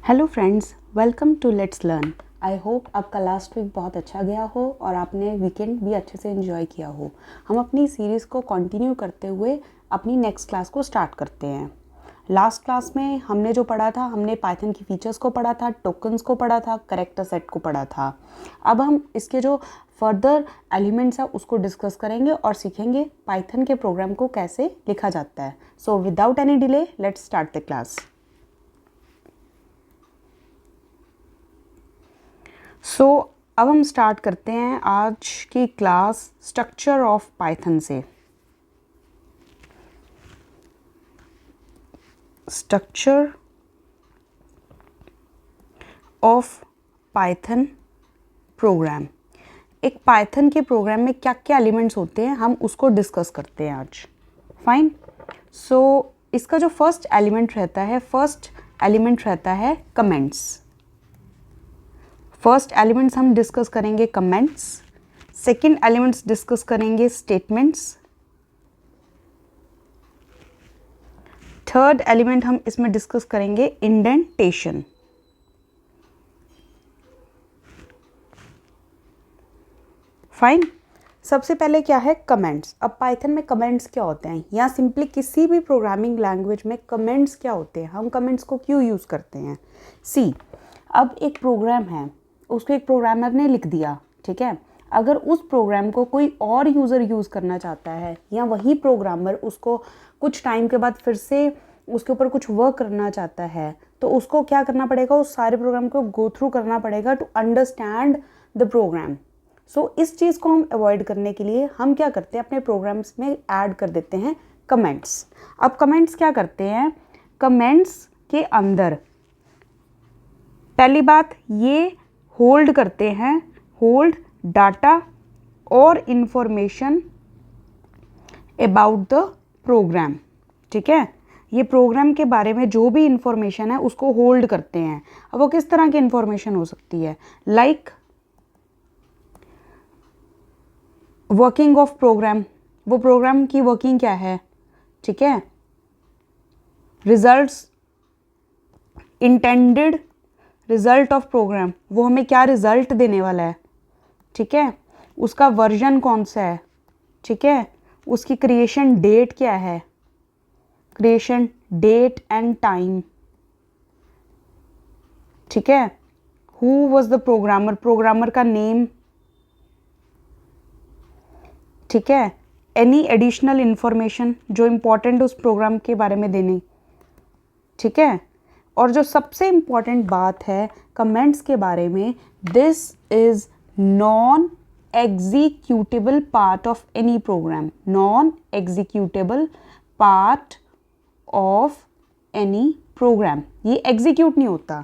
Hello friends, welcome to let's learn. I hope आपका last week बहुत अच्छा गया हो और आपने वीकेंड भी अच्छे से एंजॉय किया हो। हम अपनी सीरीज़ को कंटिन्यू करते हुए अपनी नेक्स्ट क्लास को स्टार्ट करते हैं। लास्ट क्लास में हमने जो पढ़ा था, हमने पाइथन की फीचर्स को पढ़ा था, टोकन्स को पढ़ा था, कैरेक्टर सेट को पढ़ा था। अब हम इसके जो फर्दर एलिमेंट्स हैं उसको डिस्कस करेंगे और सीखेंगे पाइथन के प्रोग्राम को कैसे लिखा जाता है। So without any delay let's start the class. अब हम स्टार्ट करते हैं आज की क्लास स्ट्रक्चर ऑफ पाइथन से। Structure of Python programme. एक पाइथन के प्रोग्राम में क्या क्या एलिमेंट्स होते हैं हम उसको डिस्कस करते हैं आज। फाइन। इसका जो फर्स्ट एलिमेंट रहता है कमेंट्स। फर्स्ट एलिमेंट्स हम डिस्कस करेंगे कमेंट्स, सेकंड एलिमेंट्स डिस्कस करेंगे स्टेटमेंट्स, थर्ड एलिमेंट हम इसमें डिस्कस करेंगे इंडेंटेशन। फाइन। सबसे पहले क्या है कमेंट्स। अब पाइथन में कमेंट्स क्या होते हैं या सिंपली किसी भी प्रोग्रामिंग लैंग्वेज में कमेंट्स क्या होते हैं, हम कमेंट्स को क्यों यूज़ करते हैं। अब एक प्रोग्राम है, उसको एक प्रोग्रामर ने लिख दिया, ठीक है। अगर उस प्रोग्राम को कोई और यूज़र यूज़ करना चाहता है या वही प्रोग्रामर उसको कुछ टाइम के बाद फिर से उसके ऊपर कुछ वर्क करना चाहता है, तो उसको क्या करना पड़ेगा, उस सारे प्रोग्राम को गो थ्रू करना पड़ेगा टू अंडरस्टैंड द प्रोग्राम। इस चीज़ को हम अवॉइड करने के लिए हम क्या करते हैं, अपने प्रोग्राम्स में ऐड कर देते हैं कमेंट्स। अब कमेंट्स क्या करते हैं, कमेंट्स के अंदर पहली बात ये होल्ड करते हैं, होल्ड डाटा और इंफॉर्मेशन अबाउट द प्रोग्राम, ठीक है। ये प्रोग्राम के बारे में जो भी इंफॉर्मेशन है उसको होल्ड करते हैं। अब वो किस तरह की इंफॉर्मेशन हो सकती है, लाइक वर्किंग ऑफ प्रोग्राम, वो प्रोग्राम की वर्किंग क्या है, ठीक है। Results, intended result of program, वो हमें क्या रिजल्ट देने वाला है, ठीक है। उसका वर्जन कौन सा है, ठीक है। उसकी क्रिएशन डेट क्या है, क्रिएशन डेट एंड टाइम, ठीक है। Who was the programmer, programmer का नेम, ठीक है। एनी एडिशनल इंफॉर्मेशन जो इंपॉर्टेंट उस प्रोग्राम के बारे में देनी, ठीक है। और जो सबसे इम्पॉर्टेंट बात है कमेंट्स के बारे में, this is non executable part of any program, non executable part of any program. ये एग्जीक्यूट नहीं होता,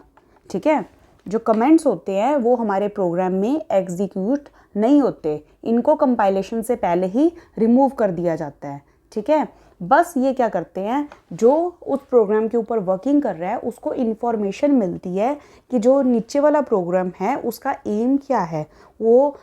ठीक है। जो कमेंट्स होते हैं वो हमारे प्रोग्राम में एग्जीक्यूट नहीं होते, इनको कंपाइलेशन से पहले ही रिमूव कर दिया जाता है, ठीक है। बस ये क्या करते हैं, जो उस प्रोग्राम के ऊपर वर्किंग कर रहा है उसको इन्फॉर्मेशन मिलती है कि जो नीचे वाला प्रोग्राम है उसका एम क्या है, वो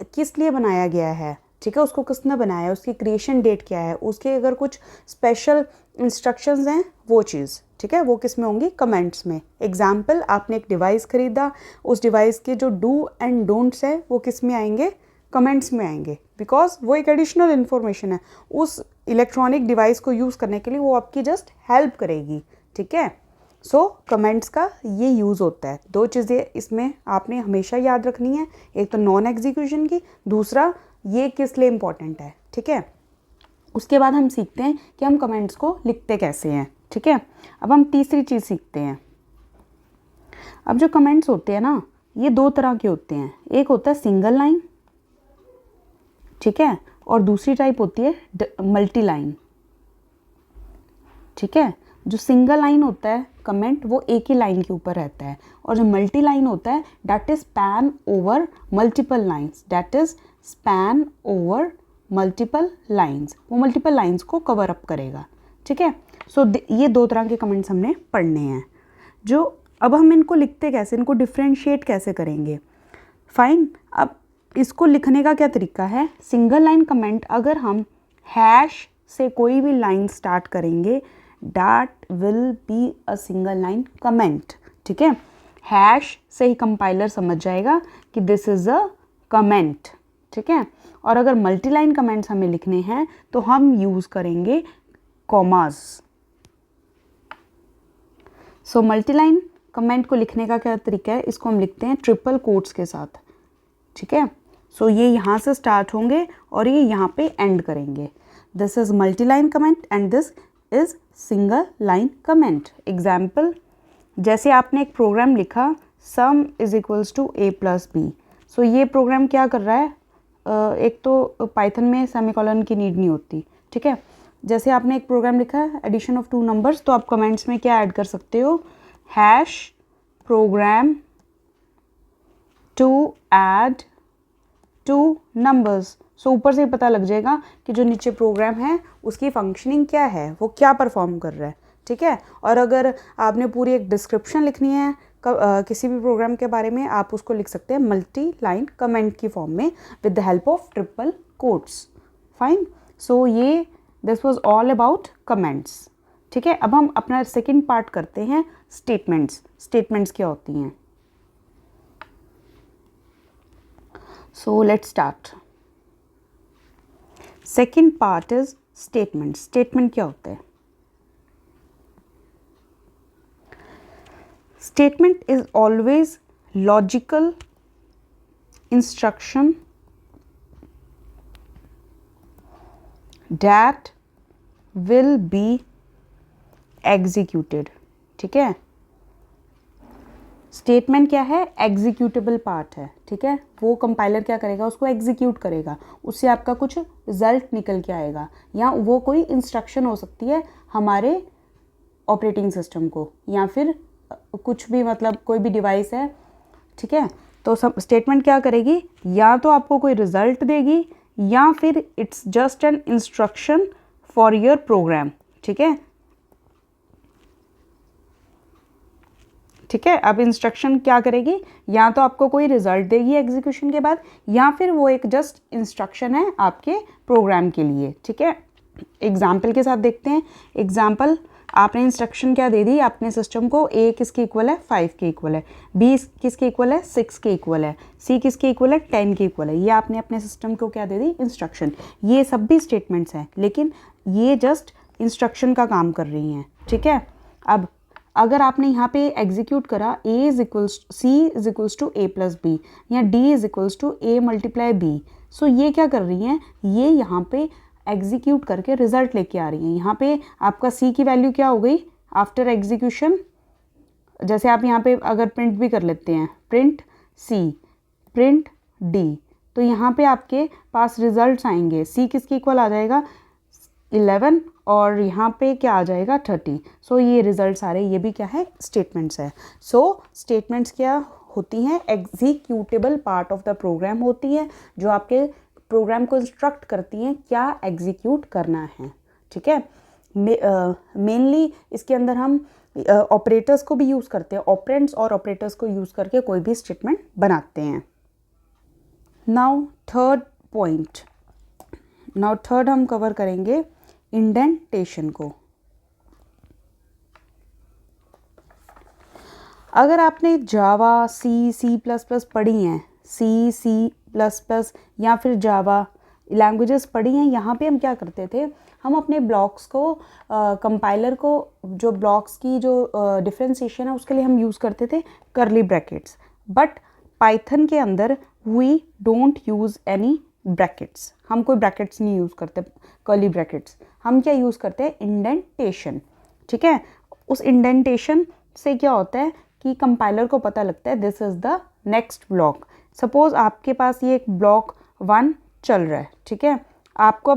किस लिए बनाया गया है, ठीक है। उसको किसने बनाया है, उसकी क्रिएशन डेट क्या है, उसके अगर कुछ स्पेशल इंस्ट्रक्शंस हैं वो चीज़, ठीक है, वो किस में होंगी, कमेंट्स में। एग्जाम्पल, आपने एक डिवाइस खरीदा, उस डिवाइस के जो डू एंड डोंट्स है वो किस में आएंगे, कमेंट्स में आएंगे, बिकॉज वो एक एडिशनल इन्फॉर्मेशन है उस इलेक्ट्रॉनिक डिवाइस को यूज़ करने के लिए, वो आपकी जस्ट हेल्प करेगी, ठीक है। कमेंट्स का ये यूज़ होता है। दो चीज़ें इसमें आपने हमेशा याद रखनी है, एक तो नॉन एग्जीक्यूशन की, दूसरा ये किस लिए इम्पॉर्टेंट है, ठीक है। उसके बाद हम सीखते हैं कि हम कमेंट्स को लिखते कैसे हैं, ठीक है। अब हम तीसरी चीज़ सीखते हैं। अब जो कमेंट्स होते हैं ना, ये दो तरह के होते हैं, एक होता है सिंगल लाइन, ठीक है, और दूसरी टाइप होती है मल्टी लाइन, ठीक है। जो सिंगल लाइन होता है कमेंट वो एक ही लाइन के ऊपर रहता है, और जो मल्टी लाइन होता है that is span over multiple lines, that is span over multiple lines, वो मल्टीपल लाइंस को कवर अप करेगा, ठीक है। ये दो तरह के कमेंट्स हमने पढ़ने हैं। जो अब हम इनको लिखते कैसे, इनको डिफ्रेंशिएट कैसे करेंगे। फाइन। अब इसको लिखने का क्या तरीका है, सिंगल लाइन कमेंट अगर हम हैश से कोई भी लाइन स्टार्ट करेंगे, that will be a single line comment, ठीक है। हैश से ही कंपाइलर समझ जाएगा कि दिस इज़ अ कमेंट, ठीक है। और अगर मल्टीलाइन कमेंट्स हमें लिखने हैं तो हम यूज़ करेंगे कॉमास। सो मल्टीलाइन कमेंट को लिखने का क्या तरीका है, इसको हम लिखते हैं ट्रिपल कोट्स के साथ, ठीक है। सो ये यहाँ से स्टार्ट होंगे और ये यहाँ पे एंड करेंगे। This is multiline comment and this is single line comment. Example, जैसे आपने एक प्रोग्राम लिखा sum is equals to a plus B. So ये प्रोग्राम क्या कर रहा है, एक तो पाइथन में सेमीकोलन की नीड नहीं होती, ठीक है। जैसे आपने एक प्रोग्राम लिखा है एडिशन ऑफ 2 नंबर्स, तो आप कमेंट्स में क्या ऐड कर सकते हो, hash program to add 2 numbers. So ऊपर से पता लग जाएगा कि जो नीचे प्रोग्राम है उसकी फंक्शनिंग क्या है, वो क्या परफॉर्म कर रहा है, ठीक है। और अगर आपने पूरी एक डिस्क्रिप्शन लिखनी है किसी भी प्रोग्राम के बारे में, आप उसको लिख सकते हैं मल्टी लाइन कमेंट की फॉर्म में with the help of triple quotes. Fine. So ये this was all about comments, ठीक है। अब हम अपना सेकंड पार्ट करते हैं, स्टेटमेंट्स। स्टेटमेंट्स क्या होती हैं, so let's start. Second part is statement. Statement क्या होता है? Statement is always logical instruction that will be executed, ठीक है। स्टेटमेंट क्या है, एग्जीक्यूटेबल पार्ट है, ठीक है। वो कंपाइलर क्या करेगा, उसको एग्जीक्यूट करेगा, उससे आपका कुछ रिजल्ट निकल के आएगा, या वो कोई इंस्ट्रक्शन हो सकती है हमारे ऑपरेटिंग सिस्टम को, या फिर कुछ भी, मतलब कोई भी डिवाइस है, ठीक है। तो सब स्टेटमेंट क्या करेगी, या तो आपको कोई रिजल्ट देगी या फिर it's just an instruction for your program, ठीक है। ठीक है, अब इंस्ट्रक्शन क्या करेगी, या तो आपको कोई रिजल्ट देगी एग्जीक्यूशन के बाद, या फिर वो एक जस्ट इंस्ट्रक्शन है आपके प्रोग्राम के लिए, ठीक है। एग्जाम्पल के साथ देखते हैं। एग्जाम्पल, आपने इंस्ट्रक्शन क्या दे दी आपने सिस्टम को, a किसके इक्वल है, 5 के इक्वल है, b किसके इक्वल है, 6 के इक्वल है, c किसके इक्वल है, 10 के इक्वल है। ये आपने अपने सिस्टम को क्या दे दी, इंस्ट्रक्शन। ये सब भी स्टेटमेंट्स हैं, लेकिन ये जस्ट इंस्ट्रक्शन का काम कर रही हैं, ठीक है। अब अगर आपने यहाँ पे एग्जीक्यूट करा a is equals c is equals to a plus B, या d is equals to a multiply b, so ये क्या कर रही हैं, ये यहाँ पे एग्जीक्यूट करके रिजल्ट लेके आ रही हैं। यहाँ पे आपका c की वैल्यू क्या हो गई आफ्टर एग्जीक्यूशन, जैसे आप यहाँ पे अगर प्रिंट भी कर लेते हैं, प्रिंट c प्रिंट d, तो यहाँ पे आपके पास रिजल्ट्स आएंगे। c किसके इक्वल आ जाएगा, 11, और यहाँ पे क्या आ जाएगा, 30। सो ये रिजल्ट्स आ रहे हैं, ये भी क्या है, स्टेटमेंट्स है। सो स्टेटमेंट्स क्या होती हैं, executable part of the program होती है, जो आपके प्रोग्राम को इंस्ट्रक्ट करती हैं क्या एग्जीक्यूट करना है, ठीक है। मेनली इसके अंदर हम ऑपरेटर्स को भी यूज़ करते हैं, ऑपरेंड्स और ऑपरेटर्स को यूज़ करके कोई भी स्टेटमेंट बनाते हैं। Now third point, now third हम कवर करेंगे इंडेंटेशन को। अगर आपने जावा, सी प्लस प्लस पढ़ी हैं, सी प्लस प्लस या फिर जावा लैंग्वेजेस पढ़ी हैं, यहाँ पे हम क्या करते थे, हम अपने ब्लॉक्स को कंपाइलर को, जो ब्लॉक्स की जो डिफ्रेंसिएशन है उसके लिए हम यूज़ करते थे करली ब्रैकेट्स। बट पाइथन के अंदर we don't use any brackets, हम कोई ब्रैकेट्स नहीं यूज़ करते, कर्ली ब्रैकेट्स। हम क्या यूज़ करते हैं, इंडेंटेशन, ठीक है। उस इंडेंटेशन से क्या होता है कि कंपाइलर को पता लगता है this is the next block. Suppose आपके पास ये एक ब्लॉक 1 चल रहा है, ठीक है। आपको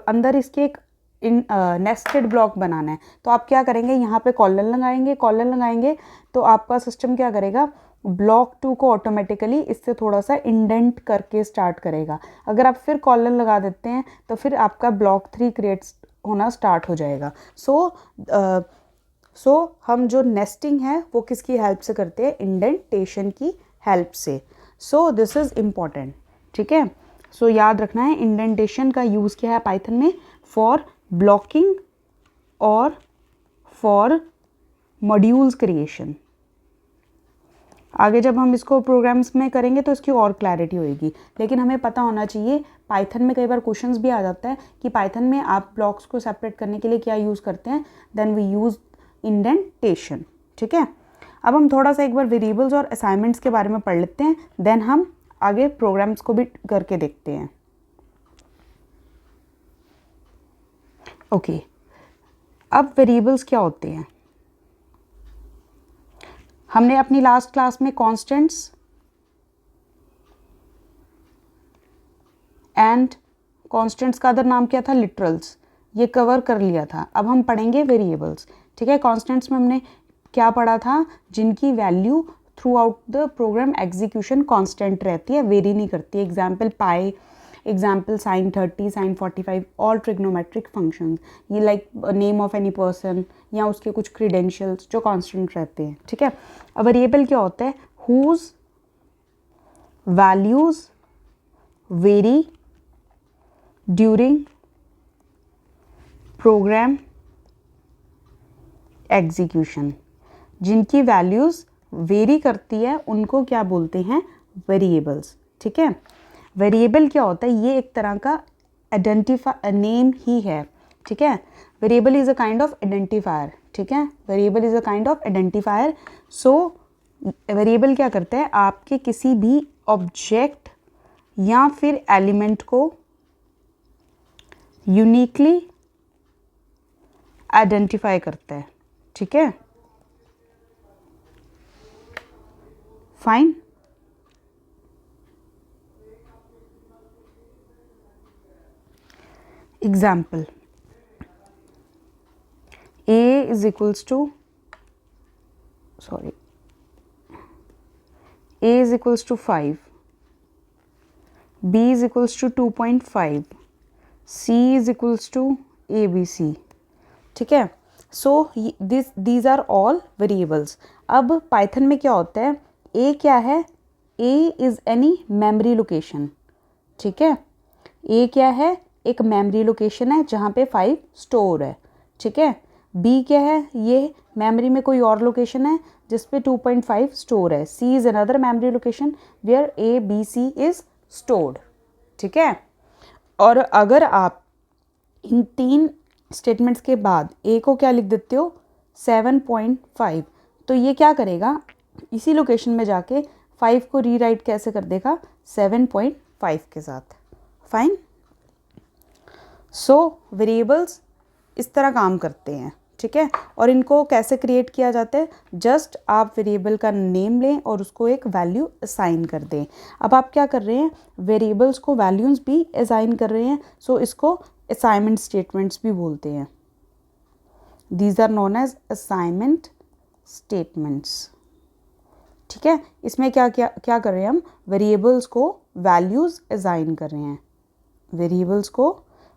अंदर इसके एक नेस्टेड ब्लॉक बनाना है, तो आप क्या करेंगे, यहाँ पे कॉलन लगाएंगे, तो आपका सिस्टम क्या करेगा, ब्लॉक 2 को ऑटोमेटिकली इससे थोड़ा सा इंडेंट करके स्टार्ट करेगा। अगर आप फिर कॉलन लगा देते हैं तो फिर आपका ब्लॉक 3 क्रिएट होना स्टार्ट हो जाएगा। सो हम जो नेस्टिंग है वो किसकी हेल्प से करते हैं, इंडेंटेशन की हेल्प से। सो दिस इज़ इम्पॉर्टेंट, ठीक है। सो याद रखना है इंडेंटेशन का यूज़ क्या है पाइथन में, फॉर ब्लॉकिंग और फॉर मॉड्यूल्स क्रिएशन, आगे जब हम इसको प्रोग्राम्स में करेंगे तो इसकी और क्लैरिटी होगी, लेकिन हमें पता होना चाहिए। पाइथन में कई बार क्वेश्चंस भी आ जाता है कि पाइथन में आप ब्लॉक्स को सेपरेट करने के लिए क्या यूज़ करते हैं, देन वी यूज़ इंडेंटेशन। ठीक है, अब हम थोड़ा सा एक बार वेरिएबल्स और असाइनमेंट्स के बारे में पढ़ लेते हैं, देन हम आगे प्रोग्राम्स को भी करके देखते हैं। ओके, अब वेरिएबल्स क्या होते हैं? हमने अपनी लास्ट क्लास में कॉन्स्टेंट्स एंड कॉन्स्टेंट्स का अदर नाम क्या था, लिटरल्स, ये कवर कर लिया था। अब हम पढ़ेंगे वेरिएबल्स। ठीक है, कॉन्स्टेंट्स में हमने क्या पढ़ा था, जिनकी value throughout the program execution constant रहती है, वेरी नहीं करती। Example pi, example sine 30, sine 45, all trigonometric functions, ये like name of any person या उसके कुछ क्रीडेंशियल्स जो कांस्टेंट रहते हैं। ठीक है, अब वेरिएबल क्या होता है, whose values vary during program execution, जिनकी वैल्यूज़ वेरी करती है उनको क्या बोलते हैं, वेरिएबल्स। ठीक है, वेरिएबल क्या होता है, ये एक तरह का आइडेंटिफाई नेम ही है। ठीक है, variable is a kind of identifier. ठीक है, variable is a kind of identifier. So variable क्या करता है, आपके किसी भी ऑब्जेक्ट या फिर एलिमेंट को यूनिकली आइडेंटिफाई करता है। ठीक है, fine. Example, a is equals to a is equals to 5, b is equals to 2.5, c is equals to abc। ठीक है, सो these are all variables। अब पाइथन में क्या होता है, a क्या है, a is any memory location। ठीक है, a क्या है, एक मेमोरी लोकेशन है जहाँ पे 5 स्टोर है। ठीक है, b क्या है, ये मेमोरी में कोई और लोकेशन है जिस पे 2.5 स्टोर है। c is another memory location where a b c is stored. ठीक है, और अगर आप इन 3 स्टेटमेंट्स के बाद a को क्या लिख देते हो, 7.5, तो ये क्या करेगा, इसी लोकेशन में जाके 5 को रीराइट कैसे कर देगा, 7.5 के साथ। फाइन। सो वेरिएबल्स इस तरह काम करते हैं। ठीक है, और इनको कैसे क्रिएट किया जाता है, जस्ट आप वेरिएबल का नेम लें और उसको एक वैल्यू असाइन कर दें। अब आप क्या कर रहे हैं, वेरिएबल्स को वैल्यूज़ भी असाइन कर रहे हैं, सो इसको असाइनमेंट स्टेटमेंट्स भी बोलते हैं। These are known as assignment statements. ठीक है, इसमें क्या क्या क्या कर रहे हैं हम, वेरिएबल्स को वैल्यूज़ असाइन कर रहे हैं, वेरिएबल्स को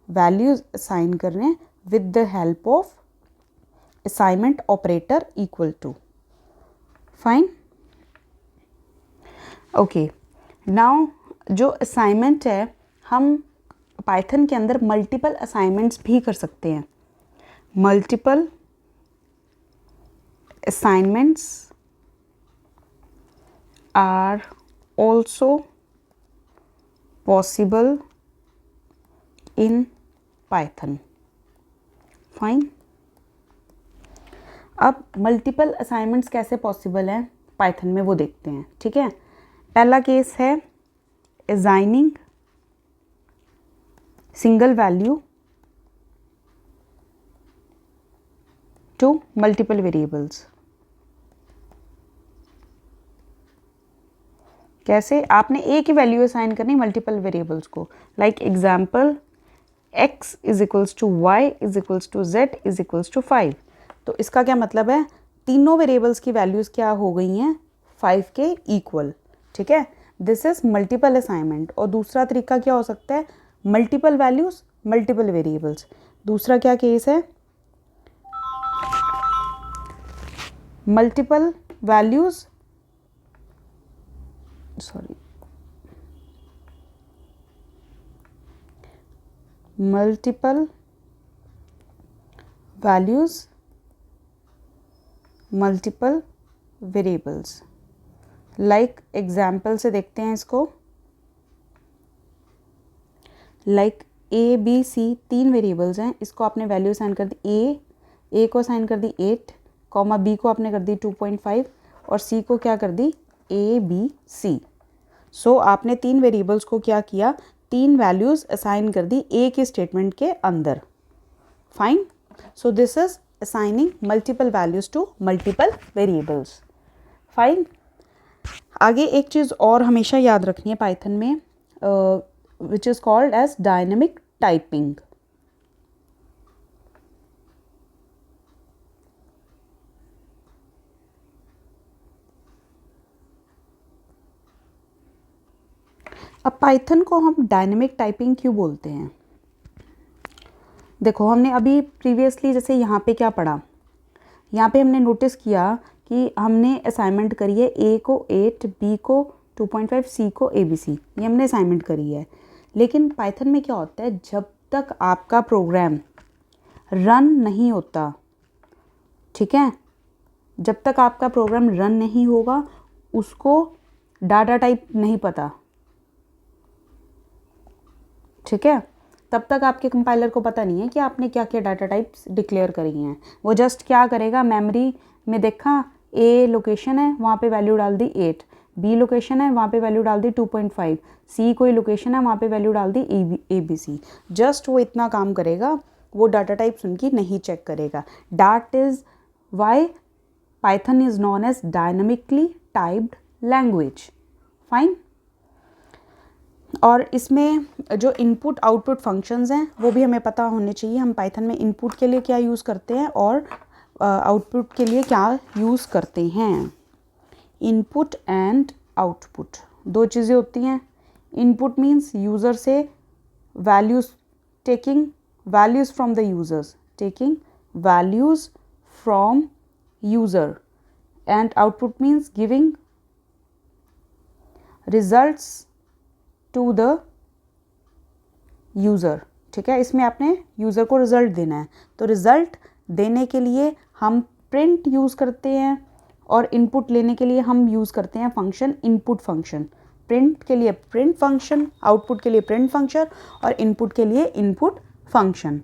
वैल्यूज़ असाइन कर रहे हैं with the help of assignment operator equal to. Fine. Okay, now जो असाइनमेंट है, हम पाइथन के अंदर मल्टीपल असाइनमेंट्स भी कर सकते हैं। Multiple assignments are also possible in Python. Fine. अब मल्टीपल असाइनमेंट्स कैसे पॉसिबल हैं पाइथन में, वो देखते हैं। ठीक है, पहला केस है assigning single value to multiple variables. कैसे, आपने एक ही वैल्यू असाइन करनी मल्टीपल वेरिएबल्स को। Like example, x is equals to Y is equals to z is equals to 5। तो इसका क्या मतलब है, तीनों वेरिएबल्स की वैल्यूज़ क्या हो गई हैं, 5 के इक्वल। ठीक है, दिस इज मल्टीपल असाइनमेंट। और दूसरा तरीका क्या हो सकता है, मल्टीपल वैल्यूज़ मल्टीपल वेरिएबल्स। दूसरा क्या केस है, multiple values multiple values multiple variables. Like example से देखते हैं इसको। Like A B C 3 variables हैं, इसको आपने वैल्यू असाइन कर दी ए को असाइन कर दी 8, कॉमा बी को आपने कर दी 2.5 और सी को क्या कर दी ए बी सी। सो आपने 3 वेरिएबल्स को क्या किया, 3 वैल्यूज़ असाइन कर दी ए के स्टेटमेंट के अंदर। Fine. So this is assigning multiple values to multiple variables. Fine. आगे एक चीज़ और हमेशा याद रखनी है पाइथन में, which is called as dynamic typing. अब पाइथन को हम डायनेमिक टाइपिंग क्यों बोलते हैं? देखो हमने अभी प्रीवियसली जैसे यहाँ पे क्या पढ़ा, यहाँ पे हमने नोटिस किया कि हमने असाइनमेंट करी है ए को 8, बी को 2.5, सी को ABC, ये हमने असाइनमेंट करी है। लेकिन पाइथन में क्या होता है, जब तक आपका प्रोग्राम रन नहीं होता, ठीक है, जब तक आपका प्रोग्राम रन नहीं होगा उसको डाटा टाइप नहीं पता, ठीक है, तब तक आपके कंपाइलर को पता नहीं है कि आपने क्या क्या डाटा टाइप्स डिक्लेयर करी हैं। वो जस्ट क्या करेगा, मेमोरी में देखा ए लोकेशन है वहाँ पे वैल्यू डाल दी 8, बी लोकेशन है वहाँ पे वैल्यू डाल दी 2.5, सी कोई लोकेशन है वहाँ पे वैल्यू डाल दी ABC। जस्ट वो इतना काम करेगा, वो डाटा टाइप्स उनकी नहीं चेक करेगा। That is why Python is known as dynamically typed language. Fine. और इसमें जो इनपुट आउटपुट फंक्शंस हैं वो भी हमें पता होने चाहिए, हम पाइथन में इनपुट के लिए क्या यूज़ करते हैं और आउटपुट के लिए क्या यूज़ करते हैं। इनपुट एंड आउटपुट 2 चीज़ें होती हैं। इनपुट मीन्स यूज़र से values, taking values from the users, taking values from user, and output means giving results to the user. ठीक है, इसमें आपने यूज़र को रिज़ल्ट देना है, तो रिज़ल्ट देने के लिए हम प्रिंट यूज़ करते हैं और इनपुट लेने के लिए हम यूज़ करते हैं फंक्शन इनपुट फंक्शन। प्रिंट के लिए प्रिंट फंक्शन, आउटपुट के लिए प्रिंट फंक्शन और इनपुट के लिए इनपुट फंक्शन।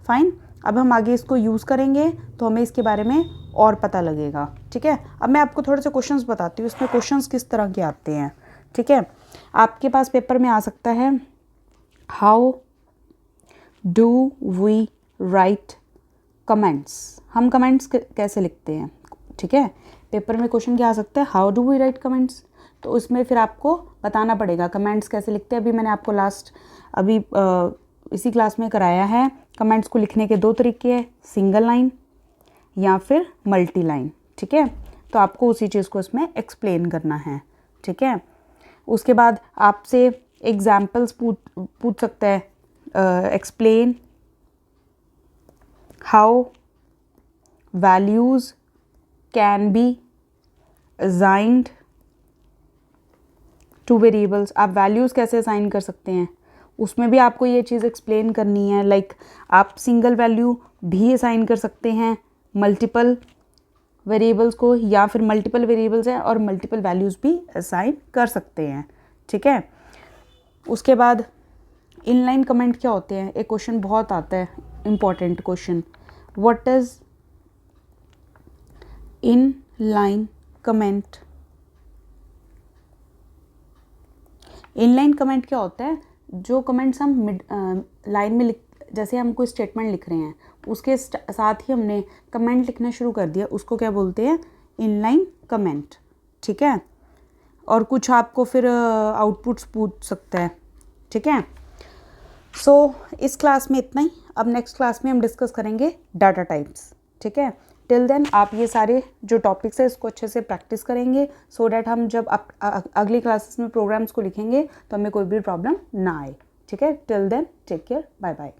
फाइन। अब हम आगे इसको यूज़ करेंगे तो हमें इसके बारे में और पता लगेगा। ठीक है, अब मैं आपको थोड़े से क्वेश्चंस बताती हूँ, इसमें क्वेश्चंस किस तरह के आते हैं। ठीक है, आपके पास पेपर में आ सकता है, how do we write comments, हम कमेंट्स कैसे लिखते हैं। ठीक है, पेपर में क्वेश्चन क्या आ सकता है, how do we write comments, तो उसमें फिर आपको बताना पड़ेगा कमेंट्स कैसे लिखते हैं। अभी मैंने आपको इसी क्लास में कराया है, कमेंट्स को लिखने के 2 तरीके हैं, सिंगल लाइन या फिर मल्टी लाइन। ठीक है, तो आपको उसी चीज़ को इसमें एक्सप्लेन करना है। ठीक है, उसके बाद आपसे एग्जाम्पल्स पूछ सकता है, explain how values can be assigned two variables, आप वैल्यूज़ कैसे असाइन कर सकते हैं, उसमें भी आपको ये चीज़ एक्सप्लेन करनी है। लाइक आप सिंगल वैल्यू भी असाइन कर सकते हैं मल्टीपल वेरिएबल्स को, या फिर मल्टीपल वेरिएबल्स हैं और मल्टीपल वैल्यूज़ भी असाइन कर सकते हैं। ठीक है, उसके बाद इनलाइन कमेंट क्या होते हैं, एक क्वेश्चन बहुत आता है, important question, what is inline comment. Inline comment क्या होता है, जो कमेंट्स हम लाइन में जैसे हम कोई स्टेटमेंट लिख रहे हैं उसके साथ ही हमने कमेंट लिखना शुरू कर दिया, उसको क्या बोलते हैं, इनलाइन कमेंट। ठीक है, और कुछ आपको फिर आउटपुट्स पूछ सकता है। ठीक है, सो इस क्लास में इतना ही। अब नेक्स्ट क्लास में हम डिस्कस करेंगे डाटा टाइप्स। ठीक है, टिल देन आप ये सारे जो टॉपिक्स है इसको अच्छे से प्रैक्टिस करेंगे, सो डैट हम जब अगली क्लासेस में प्रोग्राम्स को लिखेंगे तो हमें कोई भी प्रॉब्लम ना आए। ठीक है, till then take care, bye bye.